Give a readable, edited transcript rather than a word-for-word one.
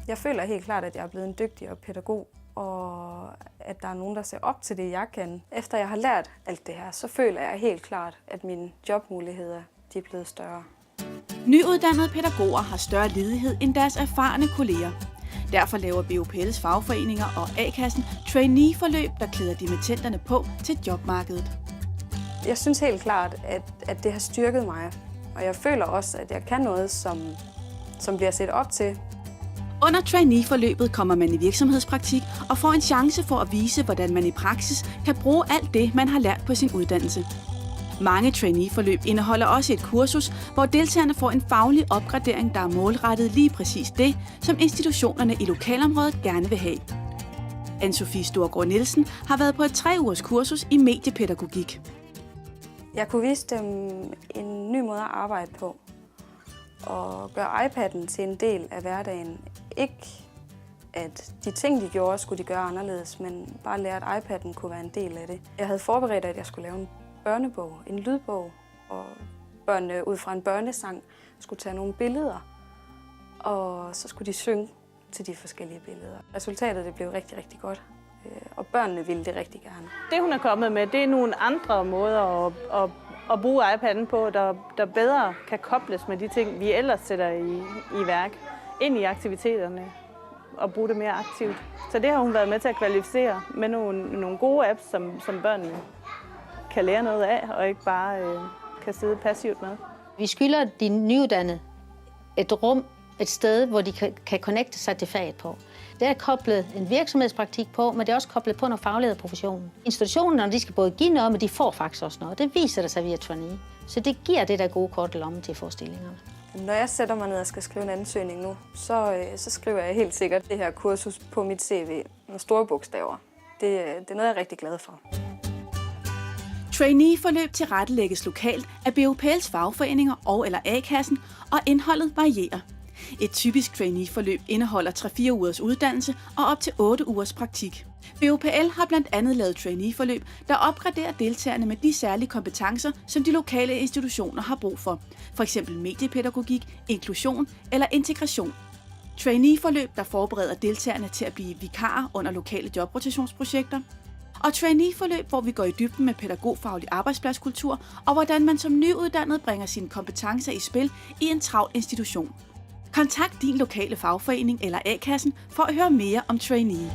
Jeg føler helt klart, at jeg er blevet en dygtigere pædagog, og at der er nogen, der ser op til det, jeg kan. Efter jeg har lært alt det her, så føler jeg helt klart, at mine jobmuligheder de er blevet større. Nyuddannede pædagoger har større ledighed end deres erfarne kolleger. Derfor laver BUPL's fagforeninger og A-kassen trainee-forløb, der klæder dimittenderne på til jobmarkedet. Jeg synes helt klart, at det har styrket mig, og jeg føler også, at jeg kan noget, som bliver set op til. Under trainee-forløbet kommer man i virksomhedspraktik og får en chance for at vise, hvordan man i praksis kan bruge alt det, man har lært på sin uddannelse. Mange trainee-forløb indeholder også et kursus, hvor deltagerne får en faglig opgradering, der er målrettet lige præcis det, som institutionerne i lokalområdet gerne vil have. Anne-Sophie Storgård Nielsen har været på et 3-ugers kursus i mediepædagogik. Jeg kunne vise dem en ny måde at arbejde på, og gøre iPad'en til en del af hverdagen. Ikke at de ting, de gjorde, skulle de gøre anderledes, men bare lære, at iPad'en kunne være en del af det. Jeg havde forberedt, at jeg skulle lave en børnebog, en lydbog, og børnene ud fra en børnesang skulle tage nogle billeder, og så skulle de synge til de forskellige billeder. Resultatet det blev rigtig, rigtig godt, og børnene ville det rigtig gerne. Det, hun er kommet med, det er nogle andre måder at bruge iPad'en på, der bedre kan kobles med de ting, vi ellers sætter i værk, ind i aktiviteterne og bruge det mere aktivt. Så det har hun været med til at kvalificere med nogle gode apps, som børnene kan lære noget af, og ikke bare kan sidde passivt med. Vi skylder de nyuddannede et rum, et sted, hvor de kan connecte sig til faget på. Det er koblet en virksomhedspraktik på, men det er også koblet på noget faglighed af professionen. Institutionerne de skal både give noget, men de får faktisk også noget. Det viser det sig via trainee. Så det giver det der gode kort i lommen til forestillingerne. Når jeg sætter mig ned og skal skrive en ansøgning nu, så skriver jeg helt sikkert det her kursus på mit CV med store bogstaver. Det er noget, jeg er rigtig glad for. Trainee-forløb tilrettelægges lokalt af BUPL's fagforeninger og/eller A-kassen, og indholdet varierer. Et typisk trainee-forløb indeholder 3-4 ugers uddannelse og op til 8 ugers praktik. BUPL har blandt andet lavet trainee-forløb, der opgraderer deltagerne med de særlige kompetencer, som de lokale institutioner har brug for. F.eks. mediepædagogik, inklusion eller integration. Trainee-forløb, der forbereder deltagerne til at blive vikarer under lokale jobrotationsprojekter. Og trainee-forløb, hvor vi går i dybden med pædagogfaglig arbejdspladskultur og hvordan man som nyuddannet bringer sine kompetencer i spil i en travl institution. Kontakt din lokale fagforening eller A-kassen for at høre mere om trainee.